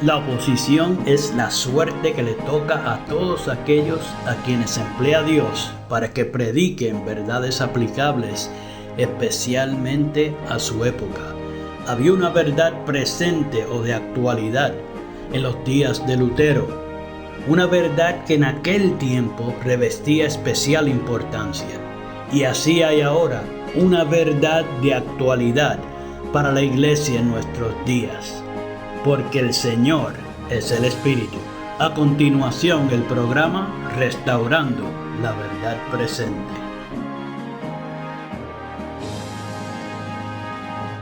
La oposición es la suerte que le toca a todos aquellos a quienes emplea Dios para que prediquen verdades aplicables, especialmente a su época. Había una verdad presente o de actualidad en los días de Lutero, una verdad que en aquel tiempo revestía especial importancia. Y así hay ahora una verdad de actualidad para la iglesia en nuestros días. Porque el Señor es el Espíritu. A continuación, el programa Restaurando la Verdad Presente.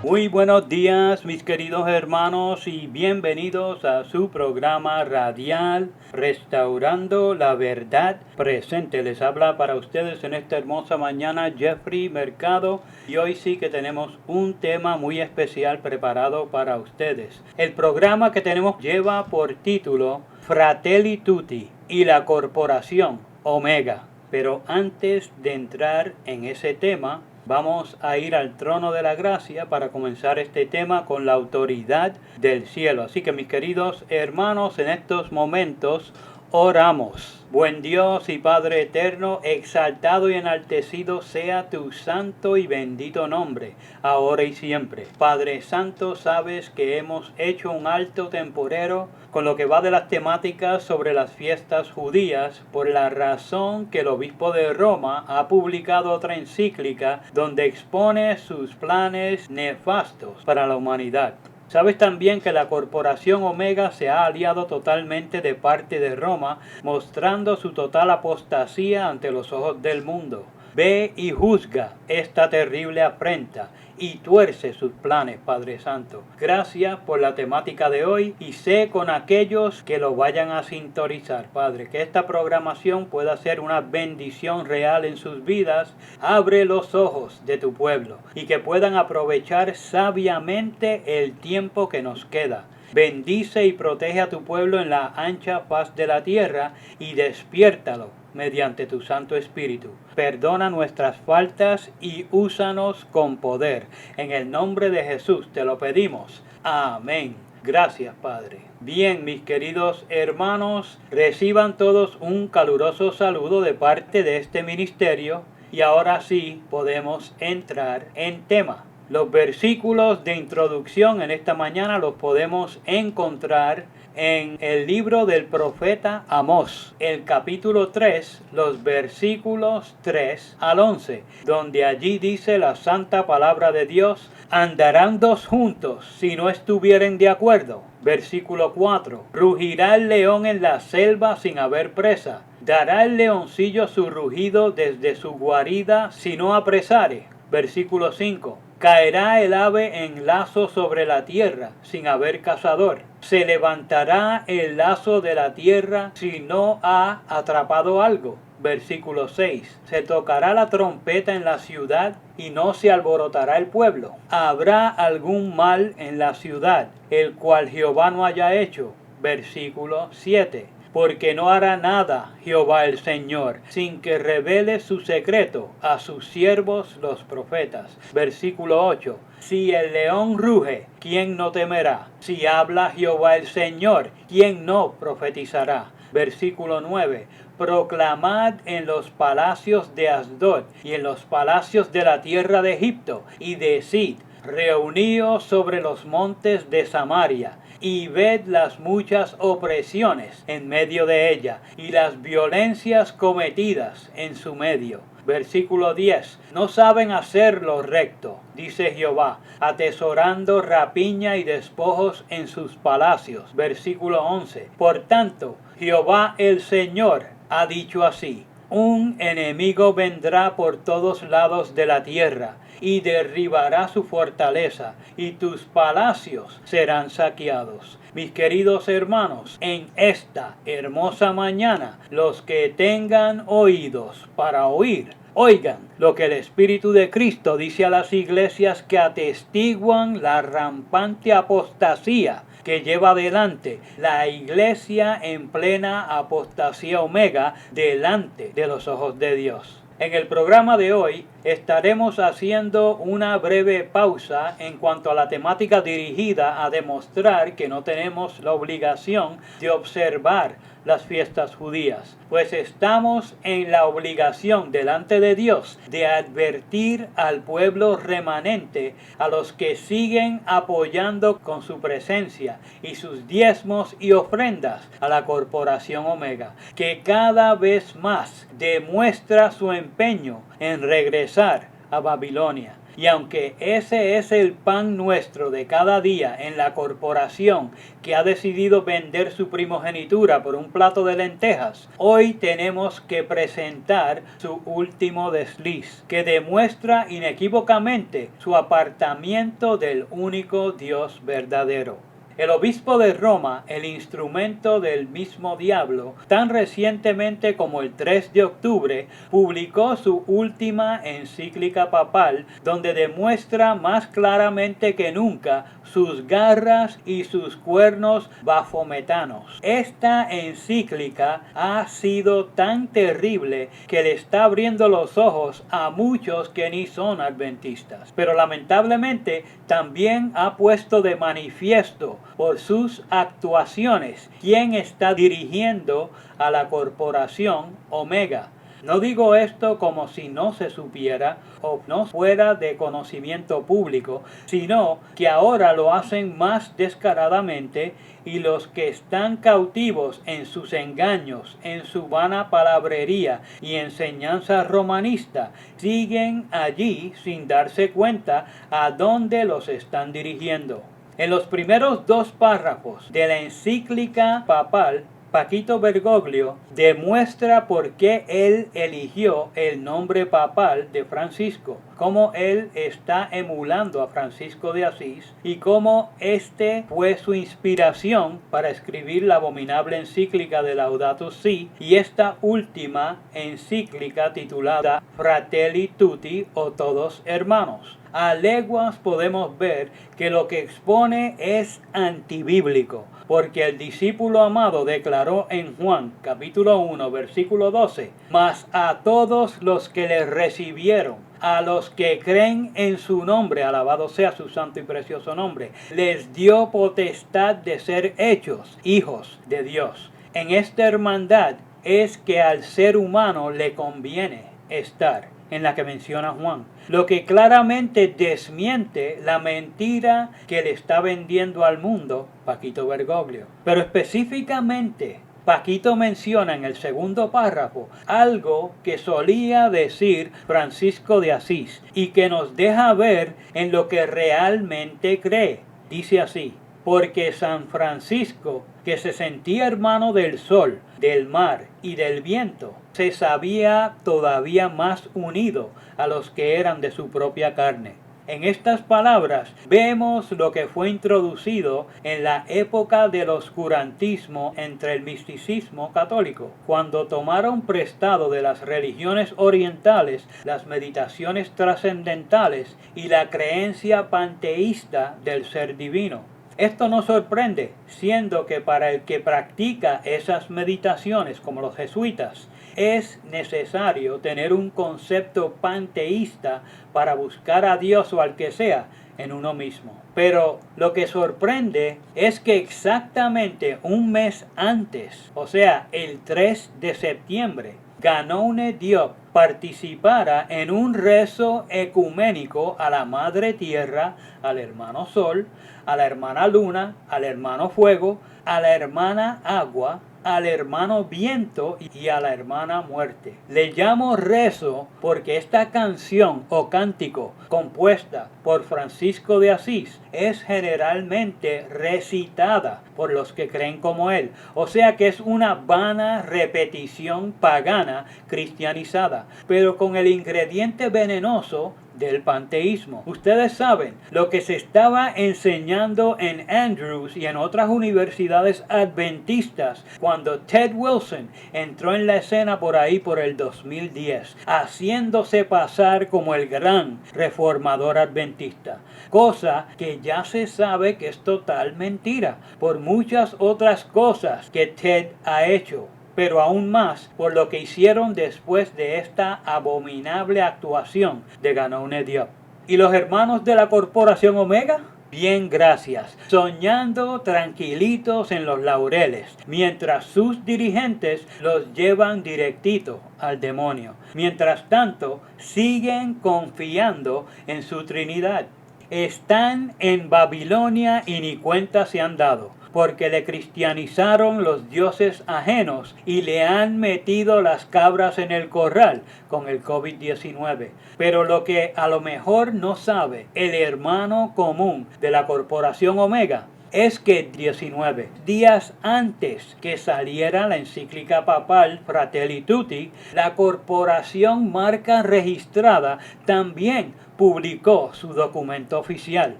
Muy buenos días, mis queridos hermanos, y bienvenidos a su programa radial Restaurando la Verdad Presente. Les habla para ustedes en esta hermosa mañana Jeffrey Mercado, y hoy sí que tenemos un tema muy especial preparado para ustedes. El programa que tenemos lleva por título Fratelli Tutti y la Corporación Omega. Pero antes de entrar en ese tema, vamos a ir al trono de la gracia para comenzar este tema con la autoridad del cielo. Así que, mis queridos hermanos, en estos momentos oramos. Buen Dios y Padre eterno, exaltado y enaltecido sea tu santo y bendito nombre, ahora y siempre. Padre Santo, sabes que hemos hecho un alto temporero con lo que va de las temáticas sobre las fiestas judías, por la razón que el obispo de Roma ha publicado otra encíclica donde expone sus planes nefastos para la humanidad. Sabes también que la Corporación Omega se ha aliado totalmente de parte de Roma, mostrando su total apostasía ante los ojos del mundo. Ve y juzga esta terrible afrenta y tuerce sus planes, Padre Santo. Gracias por la temática de hoy y sé con aquellos que lo vayan a sintonizar, Padre, que esta programación pueda ser una bendición real en sus vidas. Abre los ojos de tu pueblo y que puedan aprovechar sabiamente el tiempo que nos queda. Bendice y protege a tu pueblo en la ancha faz de la tierra y despiértalo mediante tu Santo Espíritu. Perdona nuestras faltas y úsanos con poder. En el nombre de Jesús te lo pedimos. Amén. Gracias, Padre. Bien, mis queridos hermanos, reciban todos un caluroso saludo de parte de este ministerio y ahora sí podemos entrar en tema. Los versículos de introducción en esta mañana los podemos encontrar en el libro del profeta Amós, el capítulo 3, los versículos 3 al 11, donde allí dice la santa palabra de Dios: andarán dos juntos si no estuvieren de acuerdo. Versículo 4, rugirá el león en la selva sin haber presa, dará el leoncillo su rugido desde su guarida si no apresare. Versículo 5, caerá el ave en lazo sobre la tierra sin haber cazador. Se levantará el lazo de la tierra si no ha atrapado algo. Versículo 6. Se tocará la trompeta en la ciudad y no se alborotará el pueblo. Habrá algún mal en la ciudad, el cual Jehová no haya hecho. Versículo 7. Porque no hará nada Jehová el Señor, sin que revele su secreto a sus siervos los profetas. Versículo 8. Si el león ruge, ¿quién no temerá? Si habla Jehová el Señor, ¿quién no profetizará? Versículo 9. Proclamad en los palacios de Asdod y en los palacios de la tierra de Egipto, y decid: reuníos sobre los montes de Samaria, y ved las muchas opresiones en medio de ella, y las violencias cometidas en su medio. Versículo 10. No saben hacer lo recto, dice Jehová, atesorando rapiña y despojos en sus palacios. Versículo 11. Por tanto, Jehová el Señor ha dicho así: un enemigo vendrá por todos lados de la tierra, y derribará su fortaleza, y tus palacios serán saqueados. Mis queridos hermanos, en esta hermosa mañana, los que tengan oídos para oír, oigan lo que el Espíritu de Cristo dice a las iglesias que atestiguan la rampante apostasía que lleva adelante la iglesia en plena apostasía omega delante de los ojos de Dios. En el programa de hoy estaremos haciendo una breve pausa en cuanto a la temática dirigida a demostrar que no tenemos la obligación de observar las fiestas judías, pues estamos en la obligación delante de Dios de advertir al pueblo remanente, a los que siguen apoyando con su presencia y sus diezmos y ofrendas a la corporación Omega, que cada vez más demuestra su empeño en regresar a Babilonia. Y aunque ese es el pan nuestro de cada día en la corporación que ha decidido vender su primogenitura por un plato de lentejas, hoy tenemos que presentar su último desliz, que demuestra inequívocamente su apartamiento del único Dios verdadero. El obispo de Roma, el instrumento del mismo diablo, tan recientemente como el 3 de octubre, publicó su última encíclica papal, donde demuestra más claramente que nunca sus garras y sus cuernos bafometanos. Esta encíclica ha sido tan terrible que le está abriendo los ojos a muchos que ni son adventistas. Pero lamentablemente también ha puesto de manifiesto por sus actuaciones quién está dirigiendo a la corporación Omega. No digo esto como si no se supiera o no fuera de conocimiento público, sino que ahora lo hacen más descaradamente, y los que están cautivos en sus engaños, en su vana palabrería y enseñanza romanista, siguen allí sin darse cuenta a dónde los están dirigiendo. En los primeros 2 párrafos de la encíclica papal, Paquito Bergoglio demuestra por qué él eligió el nombre papal de Francisco, cómo él está emulando a Francisco de Asís y cómo este fue su inspiración para escribir la abominable encíclica de Laudato Si y esta última encíclica titulada Fratelli Tutti, o Todos Hermanos. A leguas podemos ver que lo que expone es antibíblico, porque el discípulo amado declaró en Juan capítulo 1 versículo 12: mas a todos los que le recibieron, a los que creen en su nombre, alabado sea su santo y precioso nombre, les dio potestad de ser hechos hijos de Dios. En esta hermandad es que al ser humano le conviene estar, en la que menciona Juan, lo que claramente desmiente la mentira que le está vendiendo al mundo Paquito Bergoglio. Pero específicamente, Paquito menciona en el segundo párrafo algo que solía decir Francisco de Asís y que nos deja ver en lo que realmente cree. Dice así: porque San Francisco, que se sentía hermano del sol, del mar y del viento, se sabía todavía más unido a los que eran de su propia carne. En estas palabras vemos lo que fue introducido en la época del oscurantismo entre el misticismo católico, cuando tomaron prestado de las religiones orientales las meditaciones trascendentales y la creencia panteísta del ser divino. Esto no sorprende, siendo que para el que practica esas meditaciones, como los jesuitas, es necesario tener un concepto panteísta para buscar a Dios o al que sea en uno mismo. Pero lo que sorprende es que exactamente un mes antes, o sea, el 3 de septiembre, Ganone Diop participara en un rezo ecuménico a la Madre Tierra, al hermano Sol, a la hermana Luna, al hermano Fuego, a la hermana Agua, al hermano Viento y a la hermana Muerte. Le llamo rezo porque esta canción o cántico compuesta por Francisco de Asís es generalmente recitada por los que creen como él, o sea que es una vana repetición pagana cristianizada, pero con el ingrediente venenoso del panteísmo. Ustedes saben lo que se estaba enseñando en Andrews y en otras universidades adventistas cuando Ted Wilson entró en la escena por ahí por el 2010, haciéndose pasar como el gran reformador adventista, cosa que ya se sabe que es total mentira por muchas otras cosas que Ted ha hecho. pero aún más por lo que hicieron después de esta abominable actuación de Ganone Diop. ¿Y los hermanos de la Corporación Omega? Bien, gracias, soñando tranquilitos en los laureles, mientras sus dirigentes los llevan directito al demonio. Mientras tanto, siguen confiando en su Trinidad. Están en Babilonia y ni cuenta se han dado, porque le cristianizaron los dioses ajenos y le han metido las cabras en el corral con el COVID-19. Pero lo que a lo mejor no sabe el hermano común de la Corporación Omega es que 19 días antes que saliera la encíclica papal Fratelli Tutti, la corporación marca registrada también publicó su documento oficial.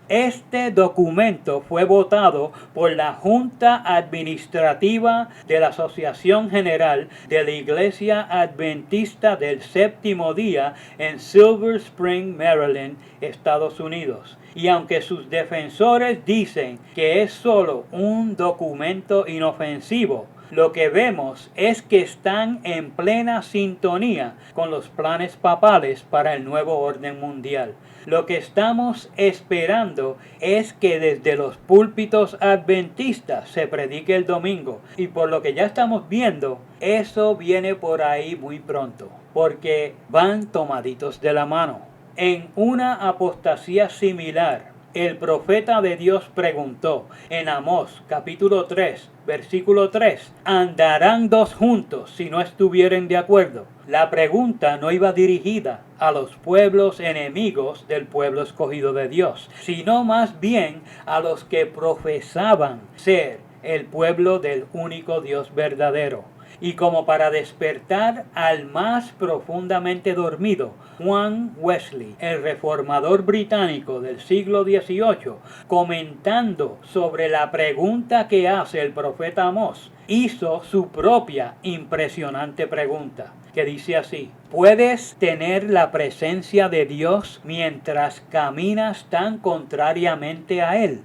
Este documento fue votado por la Junta Administrativa de la Asociación General de la Iglesia Adventista del Séptimo Día en Silver Spring, Maryland, Estados Unidos. Y aunque sus defensores dicen que es solo un documento inofensivo, lo que vemos es que están en plena sintonía con los planes papales para el nuevo orden mundial. Lo que estamos esperando es que desde los púlpitos adventistas se predique el domingo. Y por lo que ya estamos viendo, eso viene por ahí muy pronto, porque van tomaditos de la mano. En una apostasía similar, el profeta de Dios preguntó en Amós capítulo 3, versículo 3, ¿andarán dos juntos si no estuvieren de acuerdo? La pregunta no iba dirigida a los pueblos enemigos del pueblo escogido de Dios, sino más bien a los que profesaban ser el pueblo del único Dios verdadero. Y como para despertar al más profundamente dormido, Juan Wesley, el reformador británico del siglo XVIII, comentando sobre la pregunta que hace el profeta Amós, hizo su propia impresionante pregunta, que dice así: ¿puedes tener la presencia de Dios mientras caminas tan contrariamente a Él?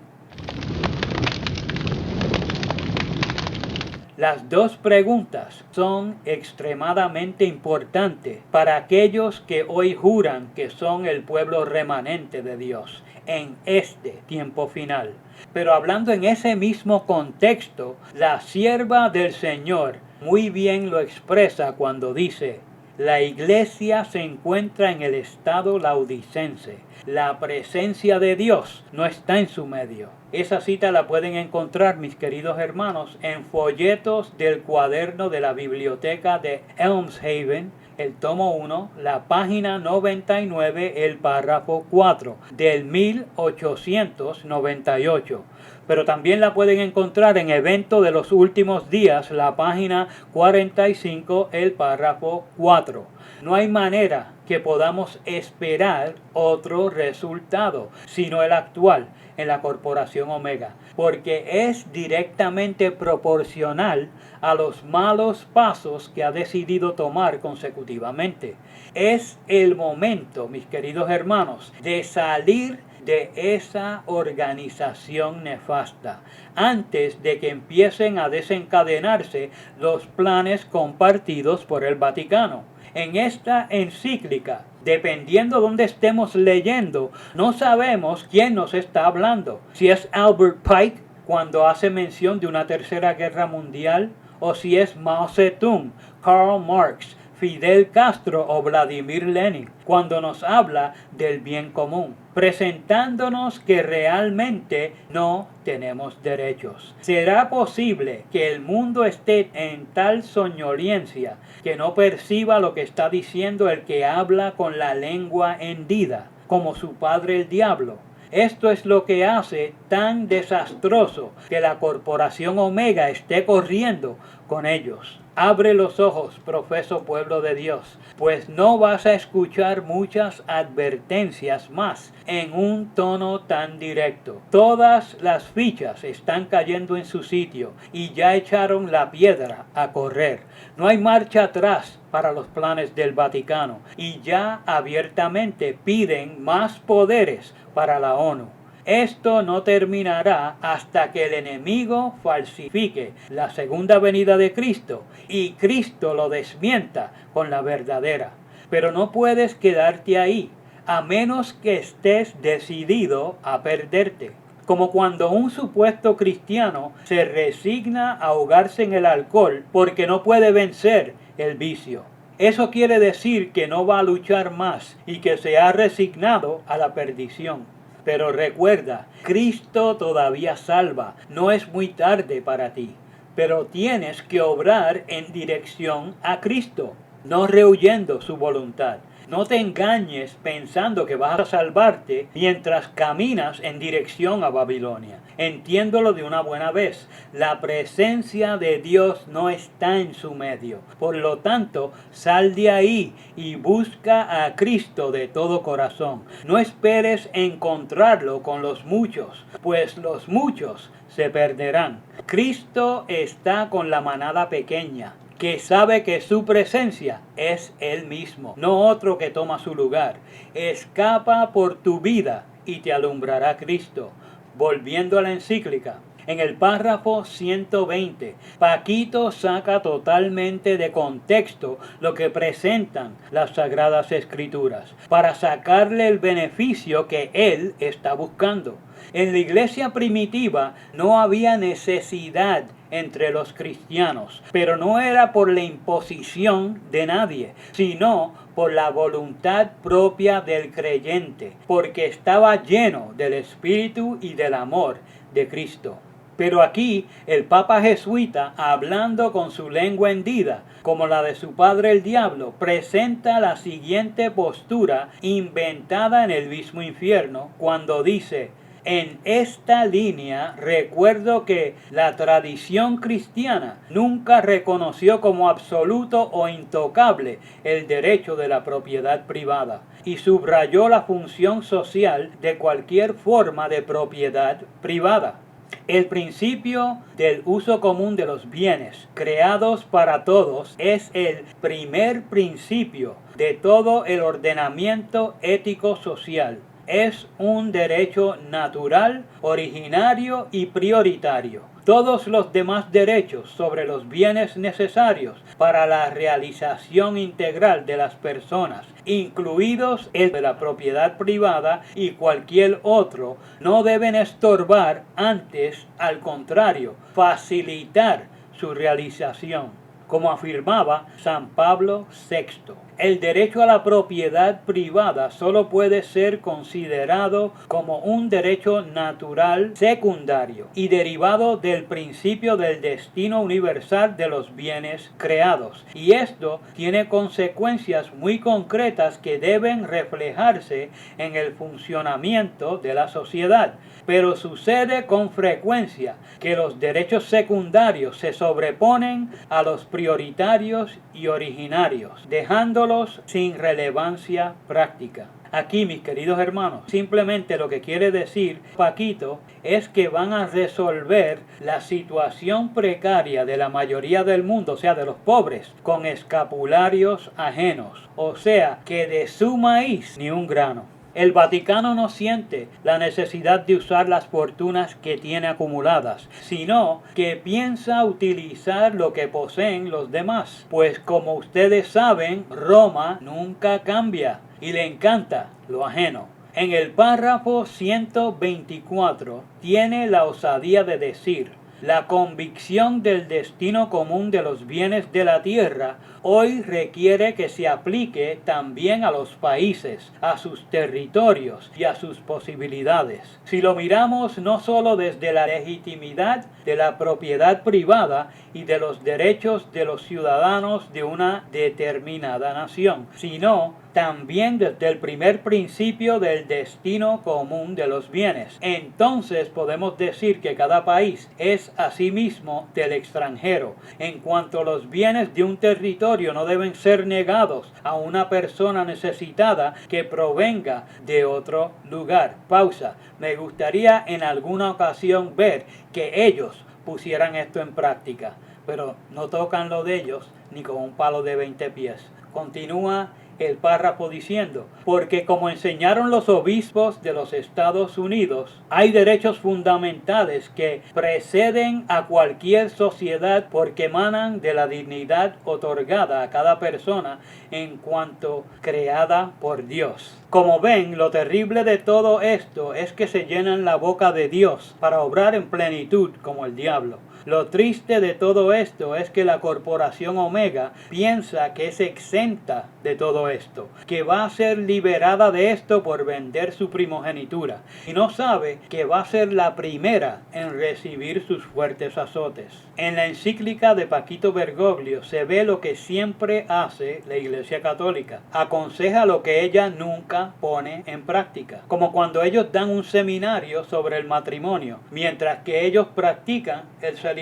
Las dos preguntas son extremadamente importantes para aquellos que hoy juran que son el pueblo remanente de Dios en este tiempo final. Pero hablando en ese mismo contexto, la sierva del Señor muy bien lo expresa cuando dice: la iglesia se encuentra en el estado laodicense. La presencia de Dios no está en su medio. Esa cita la pueden encontrar, mis queridos hermanos, en folletos del cuaderno de la biblioteca de Elmshaven, el tomo 1, la página 99, el párrafo 4, del 1898. Pero también la pueden encontrar en Evento de los Últimos Días, la página 45, el párrafo 4. No hay manera que podamos esperar otro resultado, sino el actual en la Corporación Omega, porque es directamente proporcional a los malos pasos que ha decidido tomar consecutivamente. Es el momento, mis queridos hermanos, de salir de esa organización nefasta, antes de que empiecen a desencadenarse los planes compartidos por el Vaticano. En esta encíclica, dependiendo dónde estemos leyendo, no sabemos quién nos está hablando. Si es Albert Pike cuando hace mención de una tercera guerra mundial, o si es Mao Zedong, Karl Marx, Fidel Castro o Vladimir Lenin, cuando nos habla del bien común, presentándonos que realmente no tenemos derechos. ¿Será posible que el mundo esté en tal soñolencia que no perciba lo que está diciendo el que habla con la lengua hendida, como su padre el diablo? Esto es lo que hace tan desastroso que la Corporación Omega esté corriendo con ellos. Abre los ojos, profeso pueblo de Dios, pues no vas a escuchar muchas advertencias más en un tono tan directo. Todas las fichas están cayendo en su sitio y ya echaron la piedra a correr. No hay marcha atrás para los planes del Vaticano y ya abiertamente piden más poderes para la ONU. Esto no terminará hasta que el enemigo falsifique la segunda venida de Cristo y Cristo lo desmienta con la verdadera. Pero no puedes quedarte ahí, a menos que estés decidido a perderte. Como cuando un supuesto cristiano se resigna a ahogarse en el alcohol porque no puede vencer el vicio. Eso quiere decir que no va a luchar más y que se ha resignado a la perdición. Pero recuerda, Cristo todavía salva, no es muy tarde para ti. Pero tienes que obrar en dirección a Cristo, no rehuyendo su voluntad. No te engañes pensando que vas a salvarte mientras caminas en dirección a Babilonia. Entiéndolo de una buena vez. La presencia de Dios no está en su medio. Por lo tanto, sal de ahí y busca a Cristo de todo corazón. No esperes encontrarlo con los muchos, pues los muchos se perderán. Cristo está con la manada pequeña, que sabe que su presencia es Él mismo, no otro que toma su lugar. Escapa por tu vida y te alumbrará Cristo. Volviendo a la encíclica, en el párrafo 120, Paquito saca totalmente de contexto lo que presentan las Sagradas Escrituras, para sacarle el beneficio que él está buscando. En la iglesia primitiva no había necesidad entre los cristianos, pero no era por la imposición de nadie, sino por la voluntad propia del creyente, porque estaba lleno del Espíritu y del amor de Cristo. Pero aquí el Papa jesuita, hablando con su lengua hendida, como la de su padre el diablo, presenta la siguiente postura inventada en el mismo infierno, cuando dice: en esta línea recuerdo que la tradición cristiana nunca reconoció como absoluto o intocable el derecho de la propiedad privada y subrayó la función social de cualquier forma de propiedad privada. El principio del uso común de los bienes creados para todos es el primer principio de todo el ordenamiento ético-social. Es un derecho natural, originario y prioritario. Todos los demás derechos sobre los bienes necesarios para la realización integral de las personas, incluidos el de la propiedad privada y cualquier otro, no deben estorbar, antes, al contrario, facilitar su realización, como afirmaba San Pablo VI. El derecho a la propiedad privada solo puede ser considerado como un derecho natural secundario y derivado del principio del destino universal de los bienes creados. Y esto tiene consecuencias muy concretas que deben reflejarse en el funcionamiento de la sociedad. Pero sucede con frecuencia que los derechos secundarios se sobreponen a los prioritarios y originarios, dejándolos sin relevancia práctica. Aquí, mis queridos hermanos, simplemente lo que quiere decir Paquito es que van a resolver la situación precaria de la mayoría del mundo, o sea, de los pobres, con escapularios ajenos, o sea, que de su maíz ni un grano. El Vaticano no siente la necesidad de usar las fortunas que tiene acumuladas, sino que piensa utilizar lo que poseen los demás. Pues como ustedes saben, Roma nunca cambia y le encanta lo ajeno. En el párrafo 124 tiene la osadía de decir: la convicción del destino común de los bienes de la tierra hoy requiere que se aplique también a los países, a sus territorios y a sus posibilidades. Si lo miramos no solo desde la legitimidad de la propiedad privada y de los derechos de los ciudadanos de una determinada nación, sino también desde el primer principio del destino común de los bienes. Entonces podemos decir que cada país es asimismo del extranjero, en cuanto los bienes de un territorio no deben ser negados a una persona necesitada que provenga de otro lugar. Pausa. Me gustaría en alguna ocasión ver que ellos pusieran esto en práctica, pero no tocan lo de ellos ni con un palo de 20 pies. Continúa el párrafo diciendo, porque como enseñaron los obispos de los Estados Unidos, hay derechos fundamentales que preceden a cualquier sociedad porque emanan de la dignidad otorgada a cada persona en cuanto creada por Dios. Como ven, lo terrible de todo esto es que se llenan la boca de Dios para obrar en plenitud como el diablo. Lo triste de todo esto es que la corporación Omega piensa que es exenta de todo esto, que va a ser liberada de esto por vender su primogenitura, y no sabe que va a ser la primera en recibir sus fuertes azotes. En la encíclica de Paquito Bergoglio se ve lo que siempre hace la Iglesia Católica. Aconseja lo que ella nunca pone en práctica, como cuando ellos dan un seminario sobre el matrimonio, mientras que ellos practican el celibato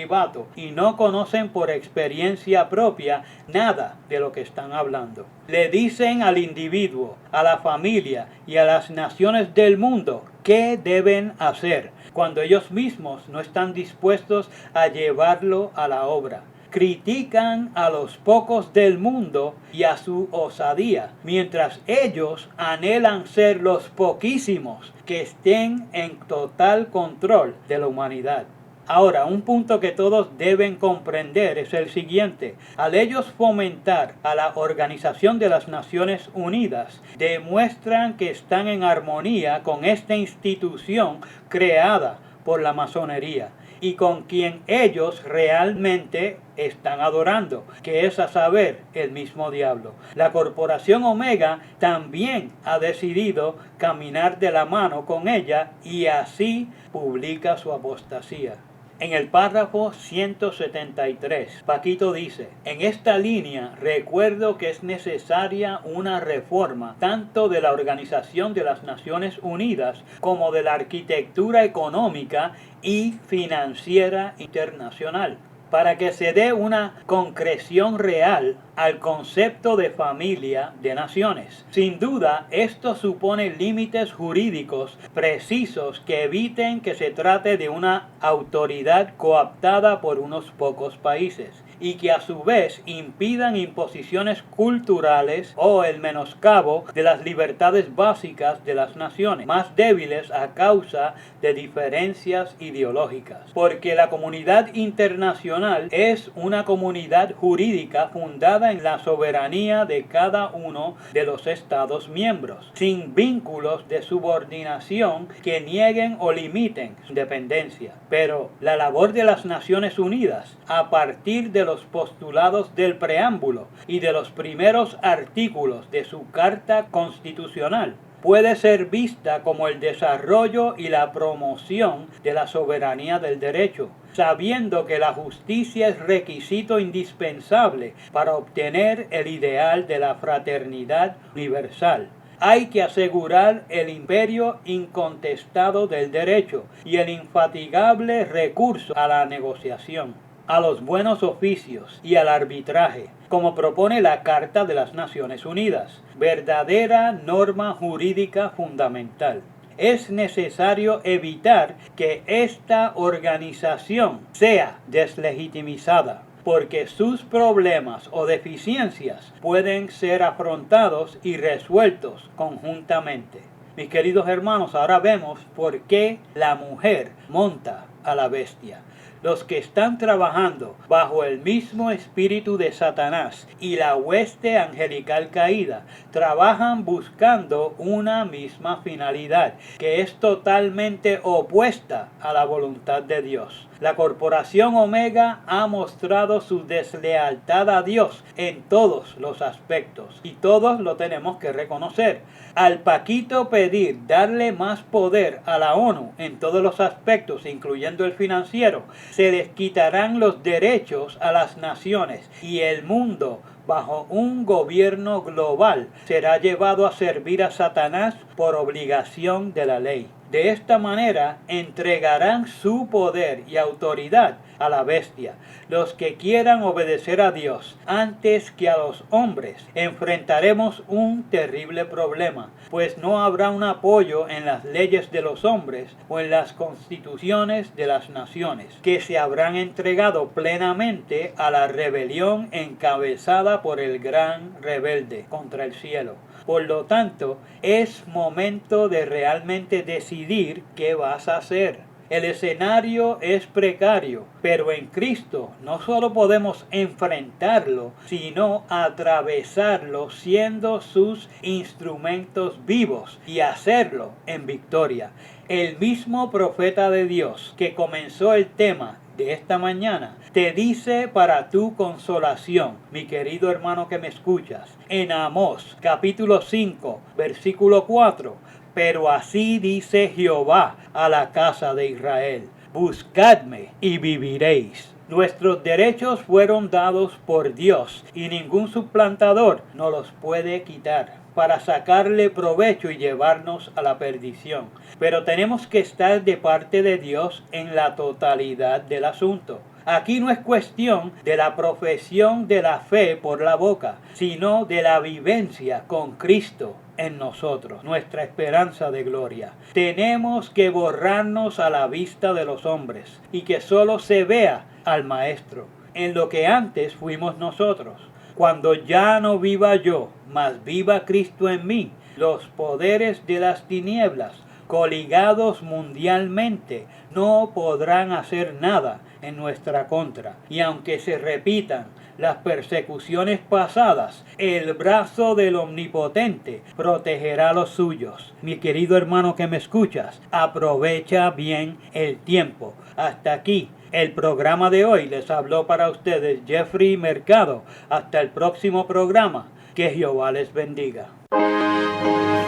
y no conocen por experiencia propia nada de lo que están hablando. Le dicen al individuo, a la familia y a las naciones del mundo qué deben hacer, cuando ellos mismos no están dispuestos a llevarlo a la obra. Critican a los pocos del mundo y a su osadía, mientras ellos anhelan ser los poquísimos que estén en total control de la humanidad. Ahora, un punto que todos deben comprender es el siguiente. Al ellos fomentar a la Organización de las Naciones Unidas, demuestran que están en armonía con esta institución creada por la masonería y con quien ellos realmente están adorando, que es a saber, el mismo diablo. La corporación Omega también ha decidido caminar de la mano con ella y así publica su apostasía. En el párrafo 173, Paquito dice, en esta línea recuerdo que es necesaria una reforma tanto de la Organización de las Naciones Unidas como de la arquitectura económica y financiera internacional, para que se dé una concreción real al concepto de familia de naciones. Sin duda, esto supone límites jurídicos precisos que eviten que se trate de una autoridad cooptada por unos pocos países y que a su vez impidan imposiciones culturales o el menoscabo de las libertades básicas de las naciones, más débiles a causa de diferencias ideológicas. Porque la comunidad internacional es una comunidad jurídica fundada en la soberanía de cada uno de los Estados miembros, sin vínculos de subordinación que nieguen o limiten su independencia. Pero la labor de las Naciones Unidas, a partir de los postulados del preámbulo y de los primeros artículos de su Carta Constitucional, puede ser vista como el desarrollo y la promoción de la soberanía del derecho, sabiendo que la justicia es requisito indispensable para obtener el ideal de la fraternidad universal. Hay que asegurar el imperio incontestado del derecho y el infatigable recurso a la negociación, a los buenos oficios y al arbitraje, como propone la Carta de las Naciones Unidas, verdadera norma jurídica fundamental. Es necesario evitar que esta organización sea deslegitimizada, porque sus problemas o deficiencias pueden ser afrontados y resueltos conjuntamente. Mis queridos hermanos, ahora vemos por qué la mujer monta a la bestia. Los que están trabajando bajo el mismo espíritu de Satanás y la hueste angelical caída, trabajan buscando una misma finalidad, que es totalmente opuesta a la voluntad de Dios. La corporación Omega ha mostrado su deslealtad a Dios en todos los aspectos, y todos lo tenemos que reconocer. Al Paquito pedir darle más poder a la ONU en todos los aspectos, incluyendo el financiero, se les quitarán los derechos a las naciones y el mundo bajo un gobierno global será llevado a servir a Satanás por obligación de la ley. De esta manera entregarán su poder y autoridad a la bestia. Los que quieran obedecer a Dios antes que a los hombres, enfrentaremos un terrible problema, pues no habrá un apoyo en las leyes de los hombres o en las constituciones de las naciones, que se habrán entregado plenamente a la rebelión encabezada por el gran rebelde contra el cielo. Por lo tanto, es momento de realmente decidir qué vas a hacer. El escenario es precario, pero en Cristo no solo podemos enfrentarlo, sino atravesarlo siendo sus instrumentos vivos y hacerlo en victoria. El mismo profeta de Dios que comenzó el tema de esta mañana te dice para tu consolación, mi querido hermano que me escuchas, en Amós capítulo 5 versículo 4: pero así dice Jehová a la casa de Israel: buscadme y viviréis. Nuestros derechos fueron dados por Dios y ningún suplantador nos los puede quitar para sacarle provecho y llevarnos a la perdición. Pero tenemos que estar de parte de Dios en la totalidad del asunto. Aquí no es cuestión de la profesión de la fe por la boca, sino de la vivencia con Cristo en nosotros, nuestra esperanza de gloria. Tenemos que borrarnos a la vista de los hombres y que solo se vea al Maestro, en lo que antes fuimos nosotros. Cuando ya no viva yo, mas viva Cristo en mí, los poderes de las tinieblas, coligados mundialmente, no podrán hacer nada en nuestra contra. Y aunque se repitan las persecuciones pasadas, el brazo del Omnipotente protegerá a los suyos. Mi querido hermano que me escuchas, aprovecha bien el tiempo. Hasta aquí el programa de hoy. Les habló para ustedes Jeffrey Mercado. Hasta el próximo programa. Que Jehová les bendiga.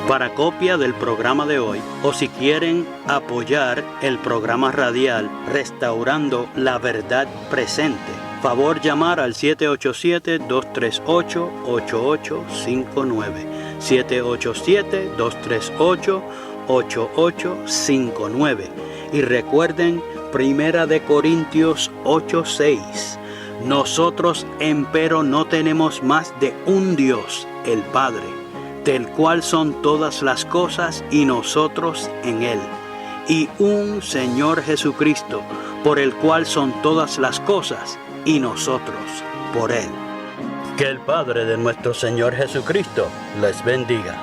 Para copia del programa de hoy, o si quieren apoyar el programa radial Restaurando la Verdad Presente, favor llamar al 787-238-8859. 787-238-8859. Y recuerden, Primera de Corintios 8:6. Nosotros, empero, no tenemos más de un Dios, el Padre, del cual son todas las cosas y nosotros en Él, y un Señor Jesucristo, por el cual son todas las cosas y nosotros por Él. Que el Padre de nuestro Señor Jesucristo les bendiga.